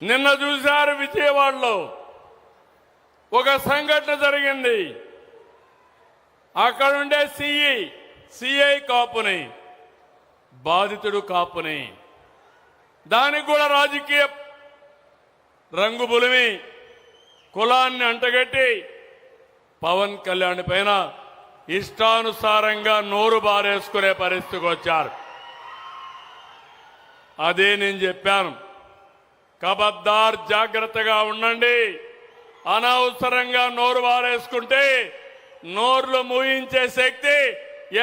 నిన్న చూశారు విజయవాడలో ఒక సంఘటన జరిగింది. అక్కడుండే సిఐ కాపుని, బాధితుడు కాపుని, దానికి కూడా రాజకీయ రంగు బులిమి కులాన్ని అంటగట్టి పవన్ కళ్యాణ్ పైన ఇష్టానుసారంగా నోరు బారేసుకునే పరిస్థితికి వచ్చారు. అదే నేను చెప్పాను, కబద్దార్ జాగ్రత్తగా ఉండండి. అనవసరంగా నోరు బారేసుకుంటే నోర్లు మూయించే శక్తి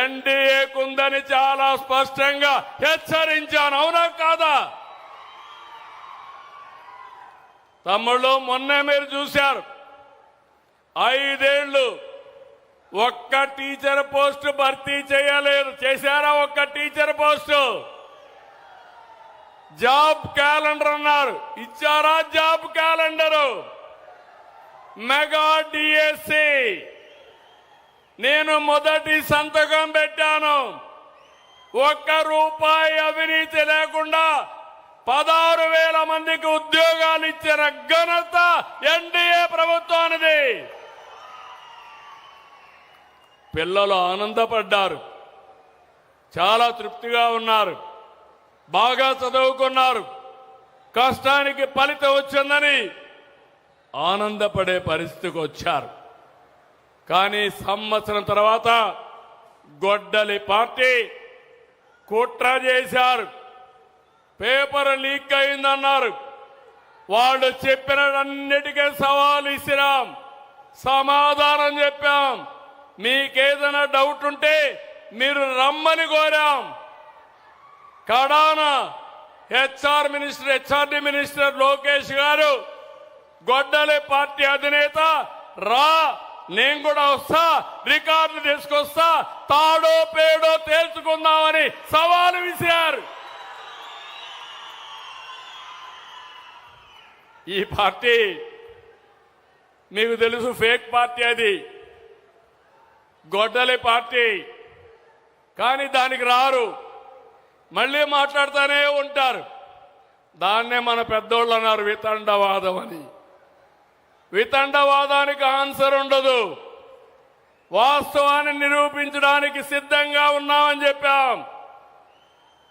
ఎన్డీఏకుందని చాలా స్పష్టంగా హెచ్చరించాను. అవునా కాదా? తమ్ముళ్ళు, మొన్నే మీరు చూశారు, 5 ఏళ్లు ఒక్క టీచర్ పోస్టు భర్తీ చేయలేదు. చేశారా? ఒక్క టీచర్ పోస్టు. జాబ్ క్యాలెండర్ అన్నారు, ఇచ్చారా? Job calendar. మెగా డిఎస్సి నేను మొదటి సంతకం పెట్టాను. ₹1 అవినీతి లేకుండా 16,000 మందికి ఉద్యోగాలు ఇచ్చిన ఘనత ఎన్డీఏ ప్రభుత్వానిది. పిల్లలు ఆనందపడ్డారు, చాలా తృప్తిగా ఉన్నారు, బాగా చదువుకున్నారు, కష్టానికి ఫలితం వచ్చిందని ఆనందపడే పరిస్థితికి వచ్చారు. కానీ సంవత్సరం తర్వాత గొడ్డలి పార్టీ కుట్ర చేశారు. పేపర్ లీక్ అయిందన్నారు. వాళ్ళు చెప్పినన్నిటికీ సవాలు ఇసిరాం, సమాధానం చెప్పాం. మీకేదైనా డౌట్ ఉంటే మీరు రమ్మని కోరాం. కడాన హెచ్ఆర్డి మినిస్టర్ లోకేష్ గారు, గొడ్డలి పార్టీ అధినేత, రా నేను కూడా వస్తా, రికార్డులు తీసుకొస్తా, తాడో పేడో తేల్చుకుందామని సవాలు విసిరారు. ఈ పార్టీ మీకు తెలుసు, ఫేక్ పార్టీ అది, గొడ్డలి పార్టీ. కానీ దానికి రారు, మళ్ళీ మాట్లాడుతూనే ఉంటారు. దాన్నే మన పెద్దోళ్ళు అన్నారు వితండవాదం అని. వితండవాదానికి ఆన్సర్ ఉండదు. వాస్తవాన్ని నిరూపించడానికి సిద్ధంగా ఉన్నామని చెప్పాం.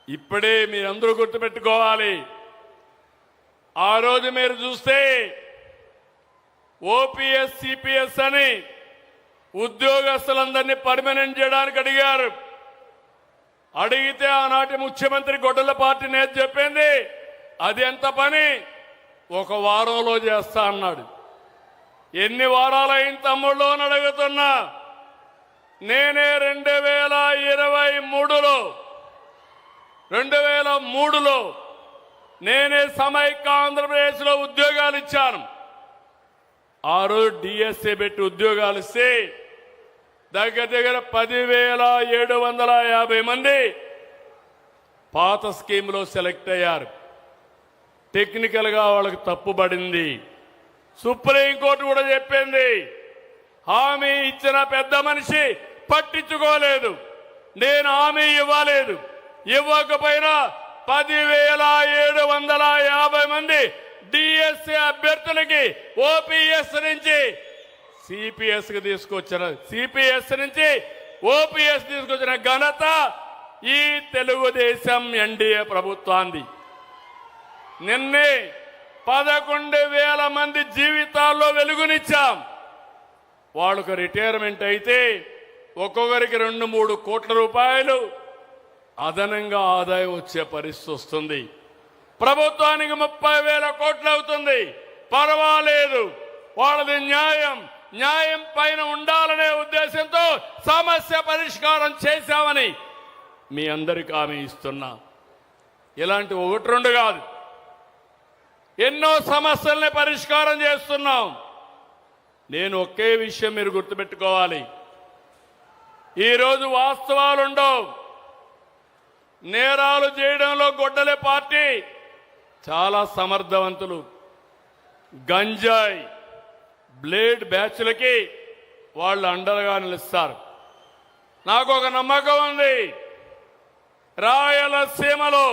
ఇప్పుడే మీరందరూ గుర్తుపెట్టుకోవాలి, ఆ రోజు మీరు చూస్తే ఓపీఎస్ సిపిఎస్ అని ఉద్యోగస్తులందరినీ పర్మనెంట్ చేయడానికి అడిగారు. అడిగితే ఆనాటి ముఖ్యమంత్రి గొడ్డల పార్టీ నేత చెప్పింది, అది ఎంత పని, 1 వారంలో చేస్తా అన్నాడు. ఎన్ని వారాలైన తమ్ముళ్ళు అని అడుగుతున్నా. నేనే 2003లో నేనే సమైక్య ఆంధ్రప్రదేశ్లో ఉద్యోగాలు ఇచ్చాను. ఆ రోజు డిఎస్సీ పెట్టి ఉద్యోగాలు ఇస్తే దగ్గర 10,750 మంది పాత స్కీమ్లో సెలెక్ట్ అయ్యారు. టెక్నికల్ గా వాళ్ళకి తప్పుబడింది. సుప్రీంకోర్టు కూడా చెప్పింది, హామీ ఇచ్చిన పెద్ద మనిషి పట్టించుకోలేదు. నేను హామీ ఇవ్వలేదు, ఇవ్వకపోయినా 10,750 మంది డిఎస్సీ అభ్యర్థులకి ఓపీఎస్ నుంచి సిపిఎస్ కి తీసుకొచ్చిన, సిపిఎస్ నుంచి ఓపీఎస్ తీసుకొచ్చిన ఘనత ఈ తెలుగుదేశం ఎన్డీఏ ప్రభుత్వాన్ని. నిన్నే 11,000 మంది జీవితాల్లో వెలుగునిచ్చాం. వాళ్ళకు రిటైర్మెంట్ అయితే ఒక్కొక్కరికి 2-3 కోట్ల రూపాయలు అదనంగా ఆదాయం వచ్చే పరిస్థితి వస్తుంది. ప్రభుత్వానికి 30,000 కోట్లు అవుతుంది. పర్వాలేదు, వాళ్ళది న్యాయం పైన ఉండాలనే ఉద్దేశంతో సమస్య పరిష్కారం చేశామని మీ అందరికీ హామీ ఇస్తున్నా. ఇలాంటి 1-2 కాదు, ఎన్నో సమస్యల్ని పరిష్కారం చేస్తున్నాం. నేను ఒకే విషయం మీరు గుర్తుపెట్టుకోవాలి, ఈరోజు వాస్తవాలుండవు. నేరాలు చేయడంలో గొడ్డలే పార్టీ చాలా సమర్థవంతులు. గంజాయి బ్లేడ్ బ్యాచ్లకి వాళ్ళు అండగా నిలుస్తారు. నాకు ఒక నమ్మకం ఉంది, రాయలసీమలో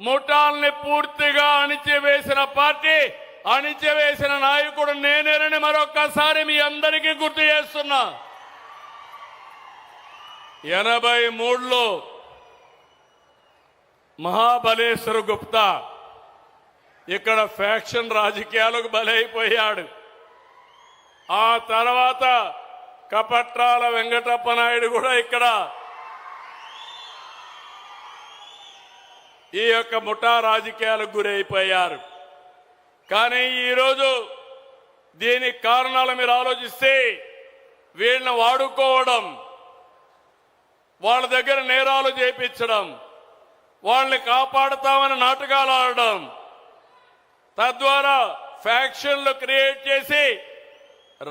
ముఠాల్ని పూర్తిగా అణిచివేసిన పార్టీ, అణిచివేసిన నాయకుడు నేనేనని మరొక్కసారి మీ అందరికీ గుర్తు చేస్తున్నా. 83లో మహాబలేశ్వర గుప్తా ఇక్కడ ఫ్యాక్షన్ రాజకీయాలకు బలైపోయాడు. ఆ తర్వాత కపట్రాల వెంకటప్ప నాయుడు కూడా ఇక్కడ ఈ యొక్క ముఠా రాజకీయాలకు గురైపోయారు. కానీ ఈరోజు దీనికి కారణాలు మీరు ఆలోచిస్తే వీళ్ళని వాడుకోవడం, వాళ్ళ దగ్గర నేరాలు చేయించడం, వాళ్ళని కాపాడుతామని నాటకాలు ఆడడం, తద్వారా ఫ్యాక్షన్లు క్రియేట్ చేసి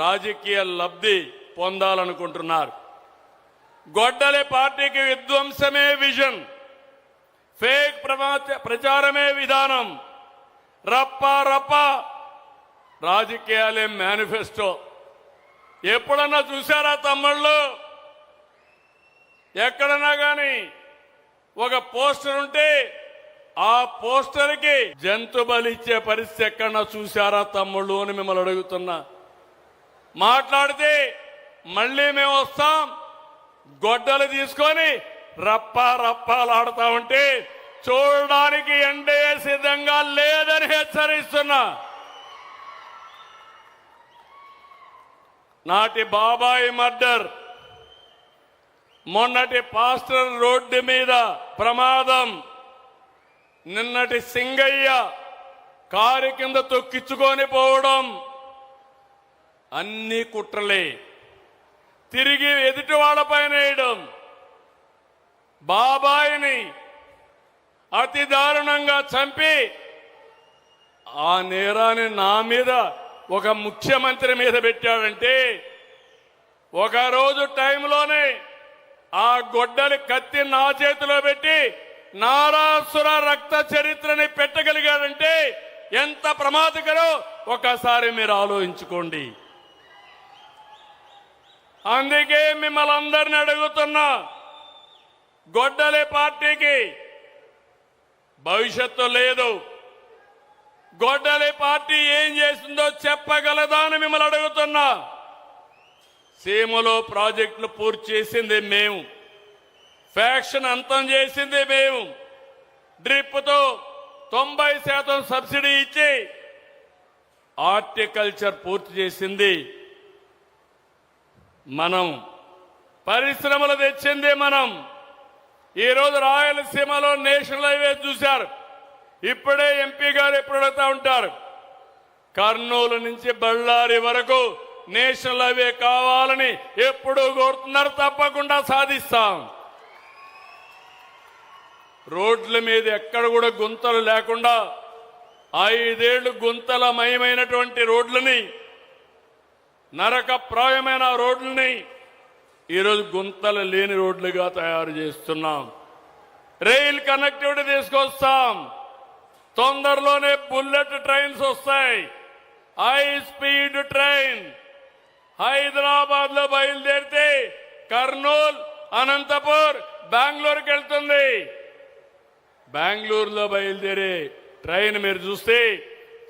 రాజకీయ లబ్ధి పొందాలనుకుంటున్నారు. గొడ్డలి పార్టీకి విధ్వంసమే విజన్, ఫేక్ ప్రచారమే విధానం, రప్ప రప్ప రాజకీయాలే మేనిఫెస్టో. ఎప్పుడన్నా చూసారా తమ్ముళ్ళు? ఎక్కడన్నా కానీ ఒక పోస్టర్ ఉంటే ఆ పోస్టర్కి జంతు బలిచ్చే పరిస్థితి ఎక్కడన్నా చూసారా తమ్ముళ్ళు అని మిమ్మల్ని అడుగుతున్నా. మాట్లాడితే మళ్ళీ మేము వస్తాం, గొడ్డలు తీసుకొని రప్పా రప్పాలాడుతా ఉంటే చూడడానికి ఎన్డీఏ సిద్ధంగా లేదని హెచ్చరిస్తున్నా. నాటి బాబాయి మర్డర్, మొన్నటి పాస్టర్ రోడ్డు మీద ప్రమాదం, నిన్నటి సింగయ్య కారు కింద తొక్కించుకొని పోవడం అన్ని కుట్రలే. తిరిగి ఎదుటి వాళ్ళపైన వేయడం, బాబాయిని అతి దారుణంగా చంపి ఆ నేరాన్ని నా మీద ఒక ముఖ్యమంత్రి మీద పెట్టాడంటే, ఒకరోజు టైంలోనే ఆ గొడ్డలి కత్తి నా చేతిలో పెట్టి నారాసుర రక్త చరిత్రని పెట్టగలిగాడంటే ఎంత ప్రమాదకరో ఒకసారి మీరు ఆలోచించుకోండి. అందుకే మిమ్మల్ని అందరినీ అడుగుతున్నా, గొడ్డలి పార్టీకి భవిష్యత్తు లేదు. గొడ్డలి పార్టీ ఏం చేసిందో చెప్పగలదా అని మిమ్మల్ని అడుగుతున్నా. సీమలో ప్రాజెక్టులు పూర్తి చేసింది మేము, ఫ్యాక్షన్ అంతం చేసింది మేము, డ్రిప్తో 90% సబ్సిడీ ఇచ్చి హార్టికల్చర్ పూర్తి చేసింది మనం, పరిశ్రమలు తెచ్చింది మనం. ఈరోజు రాయలసీమలో నేషనల్ హైవే చూశారు. ఇప్పుడే ఎంపీ గారు ఎప్పుడు అడుగుతా ఉంటారు, కర్నూలు నుంచి బళ్ళారి వరకు నేషనల్ హైవే కావాలని ఎప్పుడు కోరుతున్నారు. తప్పకుండా సాధిస్తాం. రోడ్ల మీద ఎక్కడ కూడా గుంతలు లేకుండా 5 ఏళ్లు గుంతలమయమైనటువంటి రోడ్లని, నరకప్రాయమైన రోడ్లని ఈరోజు గుంతలు లేని రోడ్లుగా తయారు చేస్తున్నాం. రైల్ కనెక్టివిటీ తీసుకొస్తాం. తొందరలోనే బుల్లెట్ ట్రైన్స్ వస్తాయి. హై స్పీడ్ ట్రైన్ హైదరాబాద్ లో బయలుదేరితే కర్నూలు, అనంతపూర్, బెంగళూరుకి వెళ్తుంది. బెంగళూరులో బయలుదేరే ట్రైన్ మీరు చూస్తే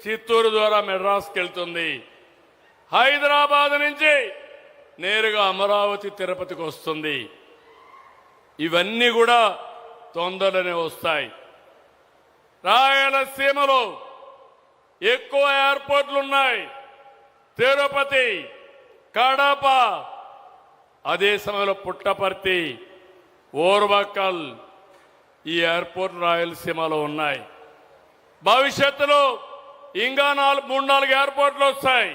చిత్తూరు ద్వారా మెడ్రాస్కి వెళ్తుంది. హైదరాబాద్ నుంచి నేరుగా అమరావతి, తిరుపతికి వస్తుంది. ఇవన్నీ కూడా తొందరలోనే వస్తాయి. రాయలసీమలో ఎక్కువ ఎయిర్పోర్ట్లు ఉన్నాయి. తిరుపతి, కడప, అదే సమయంలో పుట్టపర్తి, ఓర్వకల్, ఈ ఎయిర్పోర్ట్లు రాయలసీమలో ఉన్నాయి. భవిష్యత్తులో ఇంకా 3-4 ఎయిర్పోర్ట్లు వస్తాయి.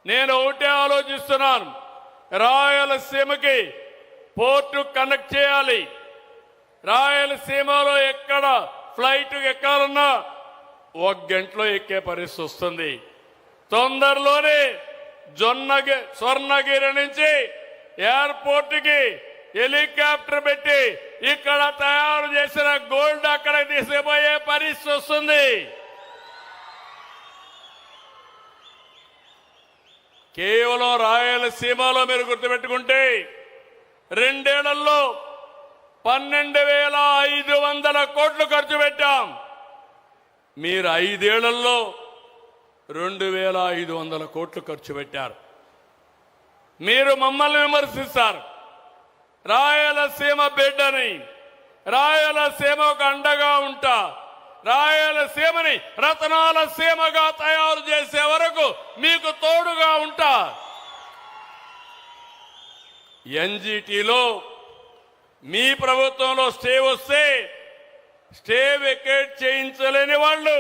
నేను ఒకటే ఆలోచిస్తున్నాను, రాయలసీమకి పోర్టు కనెక్ట్ చేయాలి. రాయలసీమలో ఎక్కడ ఫ్లైట్ ఎక్కాలన్నా 1 గంటలో ఎక్కే పరిస్థితి వస్తుంది. తొందరలోనే స్వర్ణగిరి నుంచి ఎయిర్పోర్ట్కి హెలికాప్టర్ పెట్టి ఇక్కడ తయారు చేసిన గోల్డ్ అక్కడ తీసుకుపోయే పరిస్థితి వస్తుంది. కేవలం రాయలసీమలో మీరు గుర్తుపెట్టుకుంటే 2 ఏళ్లలో 12,500 కోట్లు ఖర్చు పెట్టాం. మీరు 5 ఏళ్లలో 2,500 కోట్లు ఖర్చు పెట్టారు. మీరు మమ్మల్ని విమర్శిస్తారు. రాయలసీమ బిడ్డని, రాయలసీమకు అండగా ఉంటా, రాయలసీమని రతనాల సీమగా తయారు చేసే వరకు మీకు తోడుగా ఉంటా. ఎన్జీటీలో మీ ప్రభుత్వంలో స్టే వస్తే స్టే వెకేట్ చేయించలేని వాళ్ళు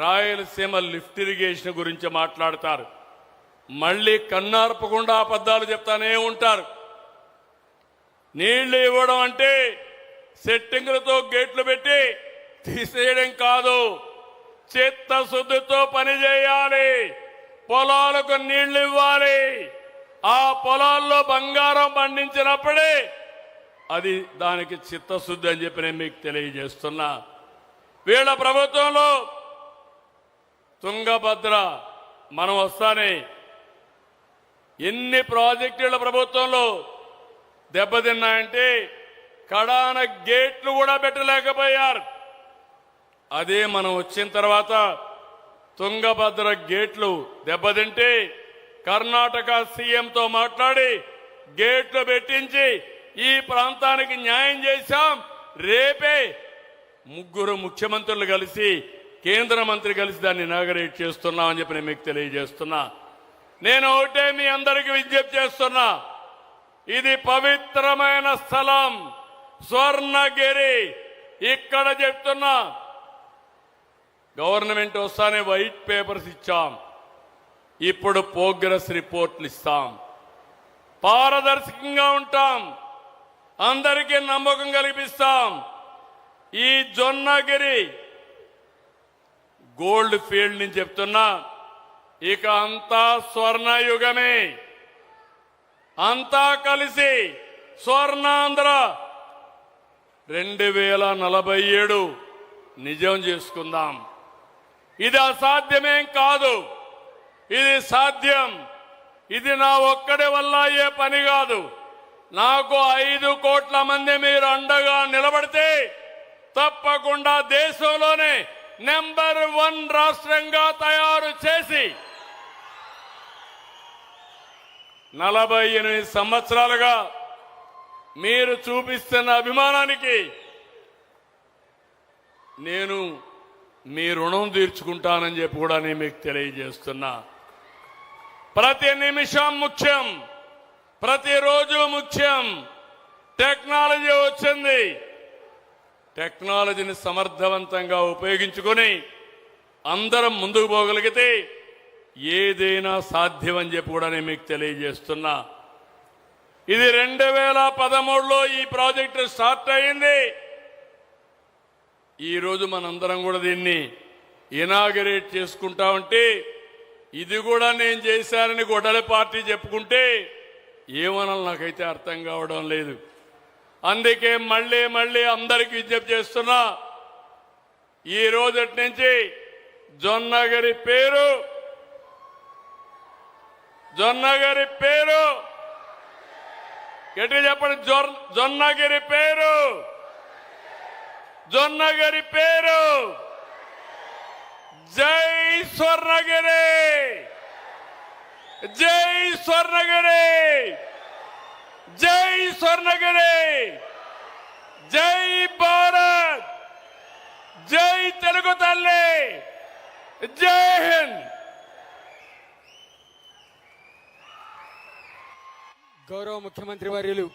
రాయలసీమ లిఫ్ట్ ఇరిగేషన్ గురించి మాట్లాడతారు. మళ్ళీ కన్నార్పకుండా అబద్ధాలు చెప్తానే ఉంటారు. నీళ్లు ఇవ్వడం అంటే సెట్టింగులతో గేట్లు పెట్టి తీసేయడం కాదు, చిత్తశుద్ధితో పనిచేయాలి. పొలాలకు నీళ్లు ఇవ్వాలి. ఆ పొలాల్లో బంగారం పండించినప్పుడే అది దానికి చిత్తశుద్ధి అని చెప్పి నేను మీకు తెలియజేస్తున్నా. వీళ్ళ ప్రభుత్వంలో తుంగభద్ర మనం వస్తానే ఎన్ని ప్రాజెక్టుల ప్రభుత్వంలో దెబ్బతిన్నాయంటే కడాన గేట్లు కూడా పెట్టలేకపోయారు. అదే మనం వచ్చిన తర్వాత తుంగభద్ర గేట్లు దెబ్బతింటే కర్ణాటక సీఎంతో మాట్లాడి గేట్లు పెట్టించి ఈ ప్రాంతానికి న్యాయం చేశాం. రేపే 3 ముఖ్యమంత్రులు కలిసి కేంద్ర మంత్రి కలిసి దాన్ని ఇనాగరేట్ చేస్తున్నామని చెప్పి నేను మీకు తెలియజేస్తున్నా. నేను ఒకటే మీ అందరికీ విజ్ఞప్తి చేస్తున్నా, ఇది పవిత్రమైన స్థలం స్వర్ణగిరి. ఇక్కడ చెప్తున్నా, గవర్నమెంట్ వస్తానే వైట్ పేపర్స్ ఇచ్చాం, ఇప్పుడు ప్రోగ్రెస్ రిపోర్ట్లు ఇస్తాం. పారదర్శకంగా ఉంటాం, అందరికీ నమ్మకం కల్పిస్తాం. ఈ జొన్నగిరి గోల్డ్ ఫీల్డ్ నుంచి చెప్తున్నా, ఇక అంతా స్వర్ణయుగమే. అంతా కలిసి స్వర్ణాంధ్ర 2047 నిజం చేసుకుందాం. ఇది అసాధ్యమేం కాదు, ఇది సాధ్యం. ఇది నా ఒక్కడి వల్ల అయ్యే పని కాదు. నాకు 5 కోట్ల మంది మీరు అండగా నిలబడితే తప్పకుండా దేశంలోనే నెంబర్ 1 రాష్ట్రంగా తయారు చేసి 48 సంవత్సరాలుగా మీరు చూపిస్తున్న అభిమానానికి నేను మీ రుణం తీర్చుకుంటానని చెప్పి కూడా నేను మీకు తెలియజేస్తున్నా. ప్రతి నిమిషం ముఖ్యం, ప్రతిరోజు ముఖ్యం. టెక్నాలజీ వచ్చింది, టెక్నాలజీని సమర్థవంతంగా ఉపయోగించుకొని అందరం ముందుకు పోగలిగితే ఏదైనా సాధ్యమని చెప్పి కూడా నేను మీకు తెలియజేస్తున్నా. ఇది 2013లో ఈ ప్రాజెక్టు స్టార్ట్ అయింది. ఈరోజు మనందరం కూడా దీన్ని ఇనాగరేట్ చేసుకుంటా ఉంటే, ఇది కూడా నేను చేశానని గొడ్డలి పార్టీ చెప్పుకుంటే ఏమనాలి నాకైతే అర్థం కావడం లేదు. అందుకే మళ్ళీ మళ్ళీ అందరికీ విజ్ఞప్తి చేస్తున్నా, ఈ రోజటి నుంచి జొన్నగిరి పేరు గట్టి చెప్పండి. జొన్నగిరి పేరు జై స్వర్ణగిరి, జై స్వర్ణగిరి, జై స్వర్ణగిరి, జై భారత్, జై తెలుగు తల్లి, జై హింద్. గౌరవ ముఖ్యమంత్రి వర్యులు